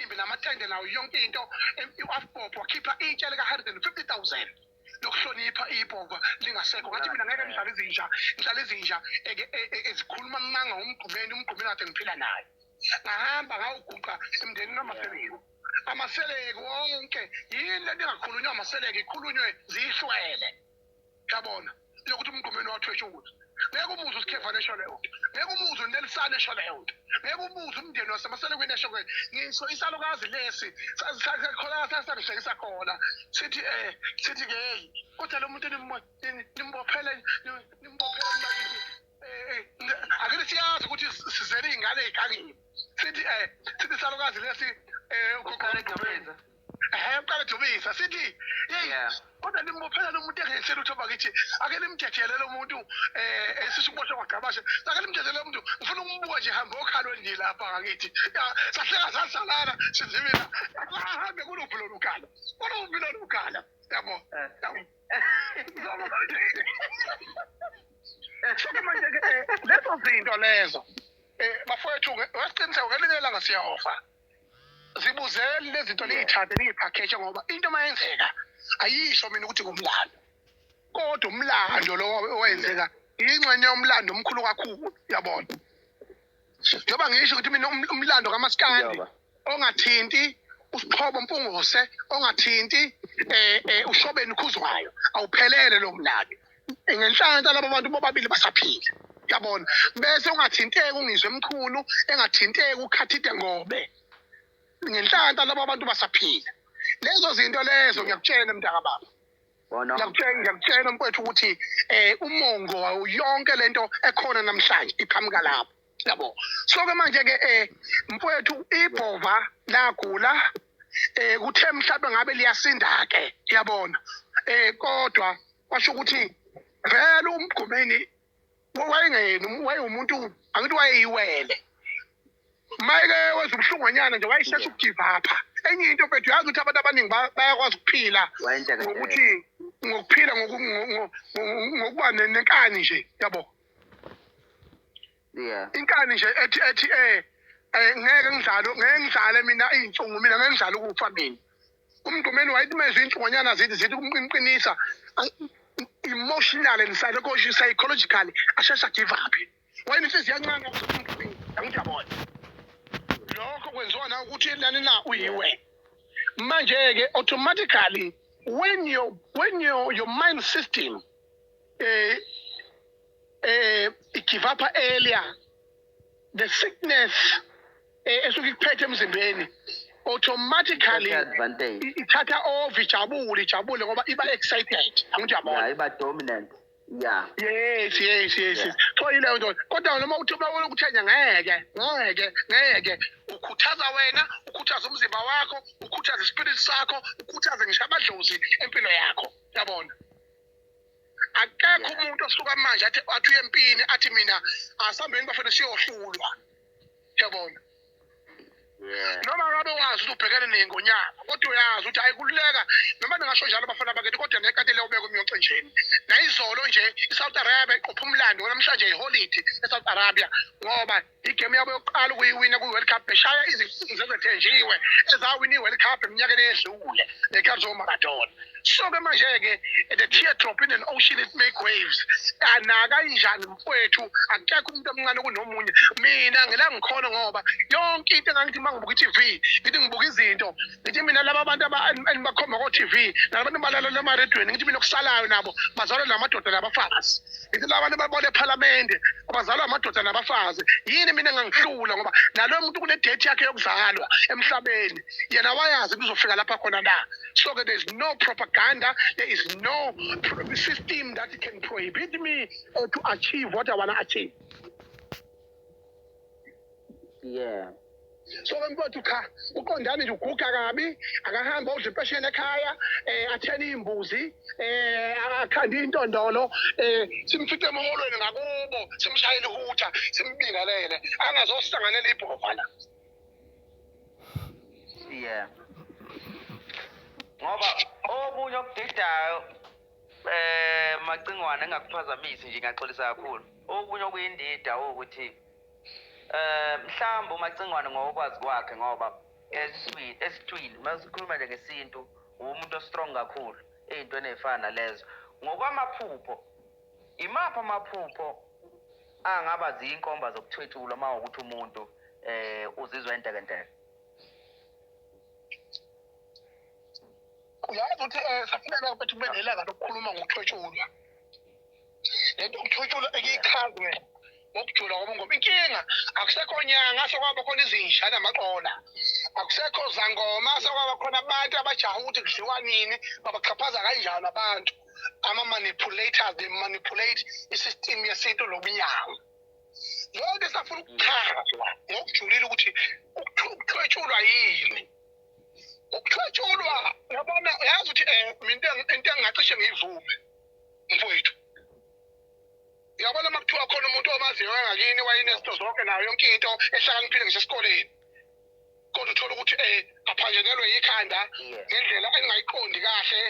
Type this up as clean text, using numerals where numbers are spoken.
imicimbi namatende nawo yonke into u-Afbob wakhipha itshe lika-150,000 lokuhlonipha ibhova lingasekho ngathi mina ngeke ngidlala izinja ezikhuluma manga umgqumeni kade ngiphila naye ngahamba ngawuguqa emndenini wamaseleko amaseleko wonke yini lento engakhulunywa amaseleko ikhulunywe zihlwele yabona yokuthi umgqumeni wathwesha ukuthi ngeke umuze usikhevane esho leyo nto ngeke umuze unelisane esho leyo nto ngeke umuze umndeni wasemaselekweni esho ngisho isalukazi lesi sangihlekisa khona sithi ke hey kodwa lo muntu nimbophele akele siyazi ukuthi sizele iy'ngane ey'gangeni sithi isalukazi lesi uqale Dubisa sithi hey kodwa nimbophela lo muntu engesela ukuthi bakithi ake nimthethele lo muntu sisiboshwe kwagabashe ake nimthethele lo muntu ngifuna ukumbuka nje hamba okhalweni nje lapha ngakithi sahleka sasalana sizimina ahambe kuluphi lo lukhala yabo so manje ke lezo zinto lezo bafowethu wesiqiniseko ngelinye ilanga siyaofa zibuzele lezi zinto ley'thathe liy'phakheje ngoba into mayenzeka ayisho mina ukuthi kumlando kodwa umlando lo owenzeka ingxenye yomlando omkhulu kakhulu yabona njengoba ngisho ukuthi mina umlando kaMaskandi ongathinti uSiphobo Mpungose ongathinti uShobeni Khuzwayo awuphelele lo mlando ngenhlanhla labo bantu bobabili basaphila yabona bese ungathinteki ungizwe emkhulu engathinteki ukhathide ngobe ngenhlanhla labo bantu basaphila lezo zinto lezo ngiyakutshela mntaka baba ngiyakutshela mfowethu ukuthi umongo yonke lento ekhona namhlanje iqhamuka lapho yabo so ke manje ke mfowethu ibhova lagula kuthe mhlawumbe ngabe liyasinda ke yabona kodwa kwasho ukuthi vele umgqumeni wayeumuntu angithi wayeyiwele mayeke wezubuhlunganyana nje wayeshesha ukugive up enye into mfethu yazi ukuthi abantu abaningi bayakwazi ukuphila ngokuthi ngokuphila ngokuba nenkani nje yabo inkani nje ethi ngeke ngidlale mina iy'nhlungu mina ngeke ngidlale ukufa mina umgqumeni wayethi mezwe iy'nhlunganyana zithi ukumqinisa emotional and psychologically ashesha give up wayenenhliziyo encane umgqumeni angijabona lokho kwenziwa na ukuthi lana na uyiwe manje ke automatically when your mind system give up earlier the sickness esuke ikuphethe emzimbeni automatically ithatha over ijabule ngoba iba excited angijabona iba dominant yes so yileyo nto kodwa noma uthi ubona ukuthenya ngeke ukhuthaza wena ukhuthaza umzimba wakho ukhuthaza ispirit sakho ukhuthaze ngisho amadlozi empilo yakho yabona akekho umuntu osuka manje athi uye empini athi mina asambeni bafuna siyohlulwa yabona noma ngabe wazi ukuthi ubhekene nengonyama kodwa uyazi ukuthi ayikululeka noma ningasho njalo abafana bakithi kodwa nekade leyo beko umyoncenjeni nayizolo nje iSouth Arabia iqopha umlando namhlanje iholiday eSouth Arabia ngoba igame yabo yokuqala ukuyiwina ku-World Cup beshaya izifundo ezethenjiwe ezawina i-World Cup eminyakeni edlule neCarlo Maradona so ke manje ke the teardrop in an ocean it make waves anaka injani mfowethu akekho umuntu omncane kunomunye mina ngila ngikhona ngoba yonke into engangithi mangibuka i-TV ngithi ngibuka izinto ngithi mina laba abantu engibakhomba ko-TV nabantu balalela emarediyweni ngithi mina okusalayo nabo bazalwa namadoda nabafazi ngithi la bantu babona ephalamende abazalwa amadoda nabafazi yini mina engangihlula ngoba naloyo muntu kune-date yakhe yokuzalwa emhlabeni yena wayazi kuzofika lapha khona la so there is no propaganda there is no system that can prohibit me to achieve what I want to achieve so mfowethu cha uqondane nje uguga kabi akahamba udla impesheni ekhaya athena imbuzi akhanda intondolo simfice emholweni ngakubo simshayele ihutha simbingelele angazosisanganela ibhova la ngoba okunye okudidayo Macingwane engakuphazamisi nje ngaxolisa kakhulu okunye okuyindida ukuthi mhlawumbe uMacingwane ngokwazi kwakhe ngoba esitwini masikhuluma nje ngesintu umuntu ostrong kakhulu ey'ntweni ey'fana nalezo ngokwamaphupho imaphi amaphupho angaba ziyinkomba zokuthwetshula uma ukuthi umuntu uzizwa entekenteke uyazi ukuthi safuneka ukuthi kube nelanga lokukhuluma ngokuthwetshulwa lento yokuthwetshulwa ekiyichazwe ngokujula ngoba inkinga akusekho nyanga sekwaba khona izinja namaqola akusekho zangoma sekwaba khona abantu abajaha ukuthi kudliwa nini babachaphaza kanjani abantu ama-manipulators they manipulate isystem yesintu nobunyango yonke safuna ukuchazwa ngokujulile ukuthi ukuthwetshulwa yini ukuthwetshulwa yabona yazi ukuthi into engingacishe ngiyivume mfowethu yabona makuthiwa khona umuntu omaziyo ngakini wayenezinto zonke nayo yonke into ehlakaniphile ngisesikoleni kodwa uthola ukuthi aphanjelelwe yikhanda ngendlela engayiqondi kahle